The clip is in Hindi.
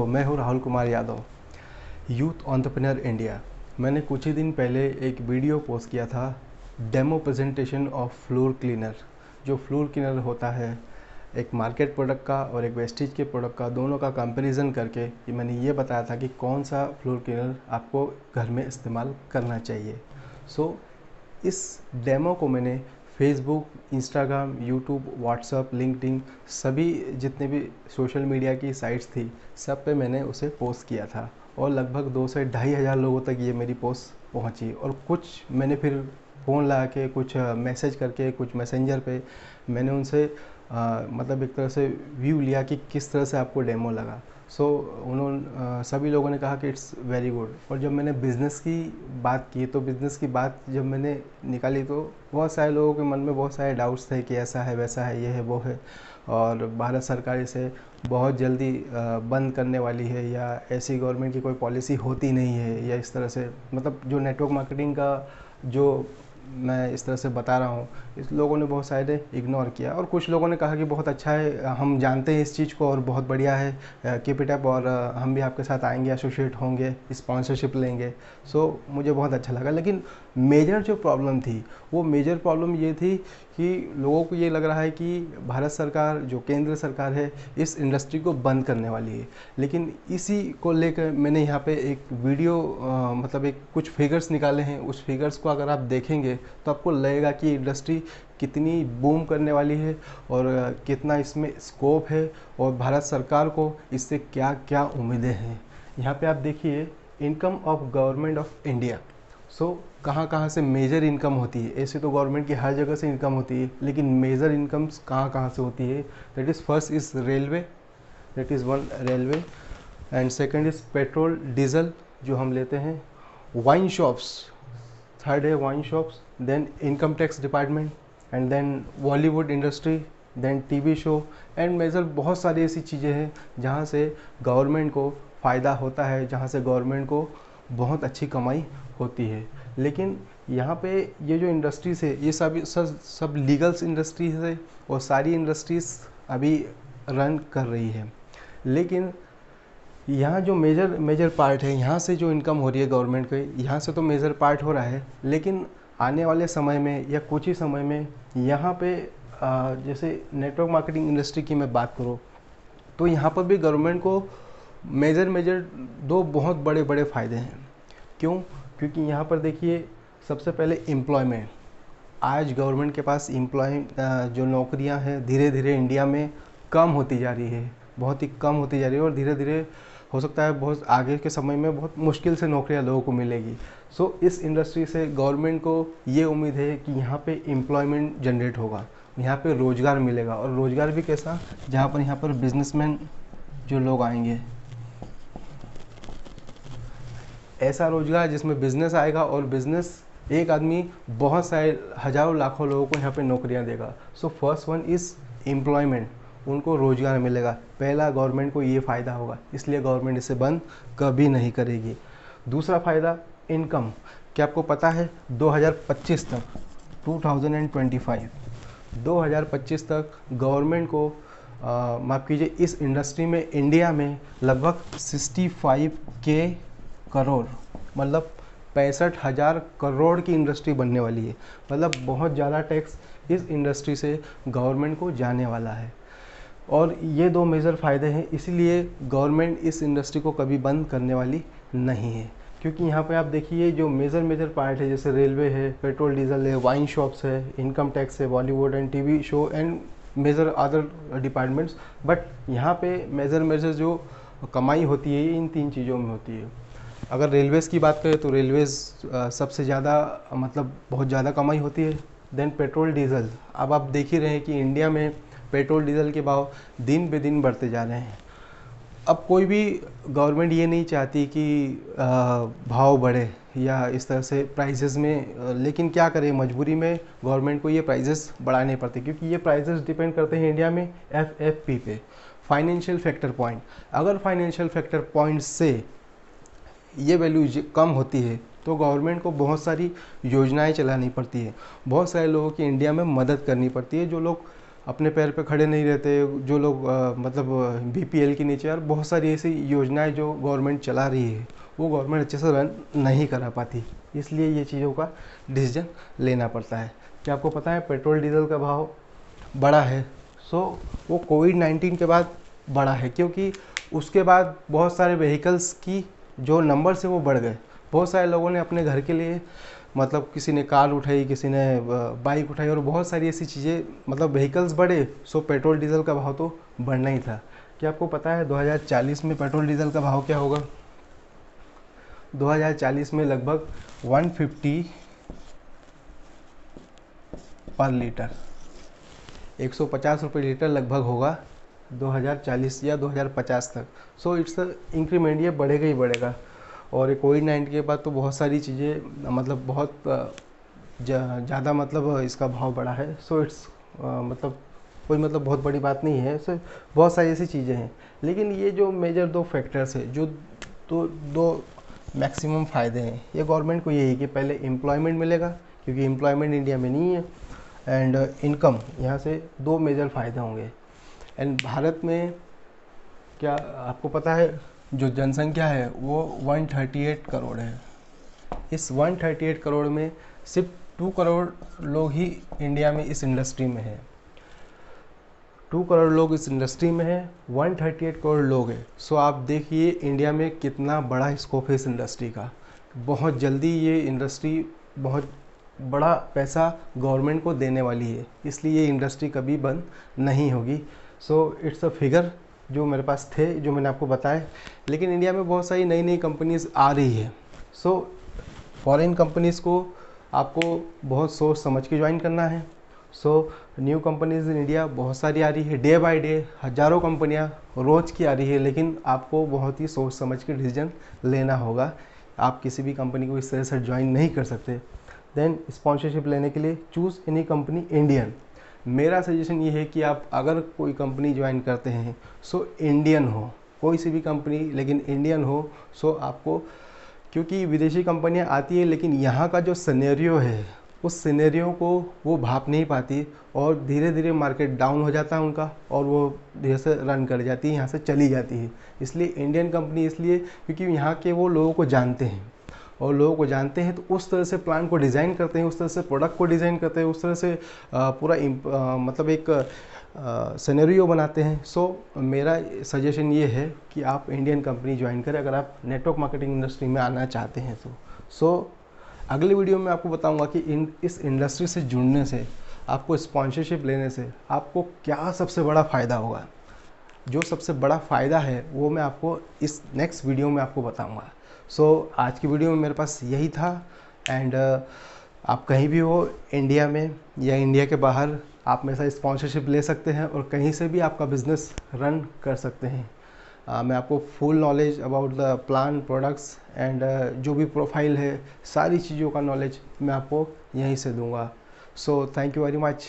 दोस्तों, मैं हूं Rahul Kumar Yadav, youth entrepreneur India. मैंने कुछ ही दिन पहले एक वीडियो पोस्ट किया था, demo presentation of floor cleaner. जो फ्लोर क्लीनर होता है, एक मार्केट प्रोडक्ट का और एक वेस्टेज के प्रोडक्ट का, दोनों का कंपैरिजन करके मैंने ये बताया था कि कौन सा फ्लोर क्लीनर आपको घर में इस्तेमाल करना चाहिए। इस डेमो को मैंने Facebook, Instagram, YouTube, WhatsApp, LinkedIn, सभी जितने भी सोशल मीडिया की साइट्स थी, सब पे मैंने उसे पोस्ट किया था और लगभग 2 से 2,500 लोगों तक ये मेरी पोस्ट पहुंची। और कुछ मैंने फिर फ़ोन लगा के, कुछ मैसेज करके, कुछ मैसेंजर पे मैंने उनसे मतलब एक तरह से व्यू लिया कि किस तरह से आपको डेमो लगा। उन्होंने सभी लोगों ने कहा कि इट्स वेरी गुड। और जब मैंने बिज़नेस की बात की, तो बिज़नेस की बात जब मैंने निकाली तो बहुत सारे लोगों के मन में बहुत सारे डाउट्स थे कि ऐसा है, वैसा है, ये है, वो है, और भारत सरकार इसे बहुत जल्दी बंद करने वाली है, या ऐसी गवर्नमेंट की कोई पॉलिसी होती नहीं है, या इस तरह से, मतलब जो नेटवर्क मार्केटिंग का जो मैं इस तरह से बता रहा हूँ, इस लोगों ने बहुत सारे इग्नोर किया। और कुछ लोगों ने कहा कि बहुत अच्छा है, हम जानते हैं इस चीज़ को और बहुत बढ़िया है, कीप इट अप, और हम भी आपके साथ आएंगे, एसोसिएट होंगे, स्पॉन्सरशिप लेंगे। मुझे बहुत अच्छा लगा। लेकिन मेजर जो प्रॉब्लम थी, वो मेजर प्रॉब्लम ये थी कि लोगों को ये लग रहा है कि भारत सरकार, जो केंद्र सरकार है, इस इंडस्ट्री को बंद करने वाली है। लेकिन इसी को लेकर मैंने यहाँ पे एक वीडियो मतलब एक कुछ फिगर्स निकाले हैं। उस फिगर्स को अगर आप देखेंगे तो आपको लगेगा कि इंडस्ट्री कितनी बूम करने वाली है और कितना इसमें स्कोप है, और भारत सरकार को इससे क्या क्या उम्मीदें हैं। यहाँ पे आप देखिए, income of government of India. कहाँ कहाँ से मेजर इनकम होती है। ऐसे तो गवर्नमेंट की हर जगह से इनकम होती है, लेकिन मेजर इनकम्स कहाँ कहाँ से होती है। That is first is railway, that is one railway, and second is petrol diesel जो हम लेते हैं, वाइन शॉप्स, थर्ड है wine shops, then income tax department, and then Bollywood industry, then TV show, and major बहुत सारी ऐसी चीज़ें हैं जहाँ से गवर्नमेंट को फ़ायदा होता है, जहाँ से गवर्नमेंट को बहुत अच्छी कमाई होती है। लेकिन यहाँ पे ये जो इंडस्ट्रीज़ है, ये सब लीगल्स इंडस्ट्रीज़ है, और सारी इंडस्ट्रीज़ अभी रन कर रही है। लेकिन यहाँ जो मेजर मेजर पार्ट है, यहाँ से जो इनकम हो रही है गवर्नमेंट के, यहाँ से तो मेजर पार्ट हो रहा है। लेकिन आने वाले समय में या कुछ ही समय में यहाँ पे जैसे नेटवर्क मार्केटिंग इंडस्ट्री की मैं बात करूँ, तो यहाँ पर भी गवर्नमेंट को मेजर मेजर दो बहुत बड़े बड़े फ़ायदे हैं। क्यों? क्योंकि यहाँ पर देखिए, सबसे पहले एम्प्लॉयमेंट। आज गवर्नमेंट के पास जो नौकरियाँ हैं, धीरे धीरे इंडिया में कम होती जा रही है, बहुत ही कम होती जा रही है, और धीरे धीरे हो सकता है बहुत आगे के समय में बहुत मुश्किल से नौकरियाँ लोगों को मिलेगी। इस इंडस्ट्री से गवर्नमेंट को ये उम्मीद है कि यहाँ पे एम्प्लॉयमेंट जनरेट होगा, यहाँ पे रोज़गार मिलेगा। और रोज़गार भी कैसा? जहाँ पर यहाँ पर बिजनेसमैन जो लोग आएंगे, ऐसा रोजगार जिसमें बिजनेस आएगा, और बिजनेस एक आदमी बहुत सारे हजारों लाखों लोगों को यहाँ पे नौकरियाँ देगा। फर्स्ट वन इज़ एम्प्लॉयमेंट, उनको रोजगार मिलेगा। पहला, गवर्नमेंट को ये फ़ायदा होगा, इसलिए गवर्नमेंट इसे बंद कभी नहीं करेगी। दूसरा फ़ायदा, इनकम। क्या आपको पता है 2025 तक, 2025 तक गवर्नमेंट को माफ़ कीजिए, इस इंडस्ट्री में इंडिया में लगभग 65K करोड़, मतलब 65,000 करोड़ की इंडस्ट्री बनने वाली है। मतलब बहुत ज़्यादा टैक्स इस इंडस्ट्री से गवर्नमेंट को जाने वाला है। और ये दो मेजर फ़ायदे हैं, इसीलिए गवर्नमेंट इस इंडस्ट्री को कभी बंद करने वाली नहीं है। क्योंकि यहाँ पे आप देखिए, जो मेजर पार्ट है, जैसे रेलवे है, पेट्रोल डीजल है, वाइन शॉप्स है, इनकम टैक्स है, Bollywood and TV show, and major other departments. But यहाँ पे मेजर जो कमाई होती है, ये इन 3 चीज़ों में होती है। अगर रेलवेज़ की बात करें तो रेलवेज़ सबसे ज़्यादा, मतलब बहुत ज़्यादा कमाई होती है। Then petrol diesel. अब आप देख ही रहे हैं कि इंडिया में पेट्रोल डीजल के भाव दिन बे दिन बढ़ते जा रहे हैं। अब कोई भी गवर्नमेंट ये नहीं चाहती कि भाव बढ़े या इस तरह से प्राइसेस में, लेकिन क्या करें, मजबूरी में गवर्नमेंट को ये प्राइसेस बढ़ाने पड़ते, क्योंकि ये प्राइसेस डिपेंड करते हैं इंडिया में FFP पे, फाइनेंशियल फैक्टर पॉइंट। अगर फाइनेंशियल फैक्टर पॉइंट से ये वैल्यू कम होती है तो गवर्नमेंट को बहुत सारी योजनाएं चलानी पड़ती है, बहुत सारे लोगों की इंडिया में मदद करनी पड़ती है, जो लोग अपने पैर पे खड़े नहीं रहते, जो लोग मतलब बीपीएल के नीचे, और बहुत सारी ऐसी योजनाएं जो गवर्नमेंट चला रही है वो गवर्नमेंट अच्छे से रन नहीं करा पाती, इसलिए ये चीज़ों का डिसीजन लेना पड़ता है। क्या आपको पता है पेट्रोल डीजल का भाव बढ़ा है? वो कोविड-19 के बाद बढ़ा है, क्योंकि उसके बाद बहुत सारे व्हीकल्स की जो नंबर से वो बढ़ गए। बहुत सारे लोगों ने अपने घर के लिए मतलब किसी ने कार उठाई, किसी ने बाइक उठाई, और बहुत सारी ऐसी चीज़ें, मतलब व्हीकल्स बढ़े, सो पेट्रोल डीजल का भाव तो बढ़ना ही था। क्या आपको पता है 2040 में पेट्रोल डीजल का भाव क्या होगा? 2040 में लगभग 150 पर लीटर, 150 रुपये लीटर लगभग होगा 2040 या 2050 तक। सो इट्स इंक्रीमेंट, ये बढ़ेगा ही बढ़ेगा। और ये कोविड-19 के बाद तो बहुत सारी चीज़ें मतलब बहुत ज़्यादा मतलब इसका भाव बढ़ा है। सो इट्स मतलब कोई मतलब बहुत बड़ी बात नहीं है। सो बहुत सारी ऐसी चीज़ें हैं, लेकिन ये जो मेजर दो फैक्टर्स है, जो दो मैक्सिमम फ़ायदे हैं, ये गवर्नमेंट को यही कि पहले एम्प्लॉयमेंट मिलेगा, क्योंकि एम्प्लॉयमेंट इंडिया में नहीं है, एंड इनकम, यहाँ से दो मेजर फ़ायदे होंगे। एंड भारत में क्या आपको पता है जो जनसंख्या है वो 138 करोड़ है। इस 138 करोड़ में सिर्फ 2 करोड़ लोग ही इंडिया में इस इंडस्ट्री में है। 2 करोड़ लोग इस इंडस्ट्री में है, 138 करोड़ लोग हैं। सो आप देखिए इंडिया में कितना बड़ा स्कोप है इस इंडस्ट्री का। बहुत जल्दी ये इंडस्ट्री बहुत बड़ा पैसा गवर्नमेंट को देने वाली है, इसलिए ये इंडस्ट्री कभी बंद नहीं होगी। सो इट्स अ फिगर जो मेरे पास थे, जो मैंने आपको बताया। लेकिन इंडिया में बहुत सारी नई नई कंपनीज आ रही है। सो फॉरेन कंपनीज़ को आपको बहुत सोच समझ के ज्वाइन करना है। So new companies in India बहुत सारी आ रही है, डे बाय डे हज़ारों कंपनियां रोज़ की आ रही है, लेकिन आपको बहुत ही सोच समझ के डिसीजन लेना होगा। आप किसी भी कंपनी को इस तरह से ज्वाइन नहीं कर सकते। देन स्पॉन्सरशिप लेने के लिए चूज़ एनी कंपनी इंडियन। मेरा सजेशन ये है कि आप अगर कोई कंपनी ज्वाइन करते हैं सो इंडियन हो, कोई सी भी कंपनी लेकिन इंडियन हो। सो आपको, क्योंकि विदेशी कंपनियां आती है लेकिन यहाँ का जो सिनेरियो है उस सिनेरियो को वो भाप नहीं पाती, और धीरे धीरे मार्केट डाउन हो जाता है उनका, और वो धीरे से रन कर जाती है, यहाँ से चली जाती है। इसलिए इंडियन कंपनी, इसलिए क्योंकि यहाँ के वो लोगों को जानते हैं, और लोगों को जानते हैं तो उस तरह से प्लान को डिज़ाइन करते हैं, उस तरह से प्रोडक्ट को डिज़ाइन करते हैं, उस तरह से पूरा मतलब एक सिनेरियो बनाते हैं। सो मेरा सजेशन ये है कि आप इंडियन कंपनी ज्वाइन करें अगर आप नेटवर्क मार्केटिंग इंडस्ट्री में आना चाहते हैं तो। सो अगली वीडियो में आपको बताऊंगा कि इस इंडस्ट्री से जुड़ने से, आपको स्पॉन्सरशिप लेने से आपको क्या सबसे बड़ा फ़ायदा होगा। जो सबसे बड़ा फ़ायदा है वो मैं आपको इस नेक्स्ट वीडियो में आपको बताऊंगा। सो आज की वीडियो में मेरे पास यही था। एंड आप कहीं भी हो इंडिया में या इंडिया के बाहर, आप मेरे साथ स्पॉन्सरशिप ले सकते हैं और कहीं से भी आपका बिज़नेस रन कर सकते हैं। मैं आपको full knowledge about the plan, products and जो भी प्रोफाइल है, सारी चीज़ों का नॉलेज मैं आपको यहीं से दूंगा। So thank you very much.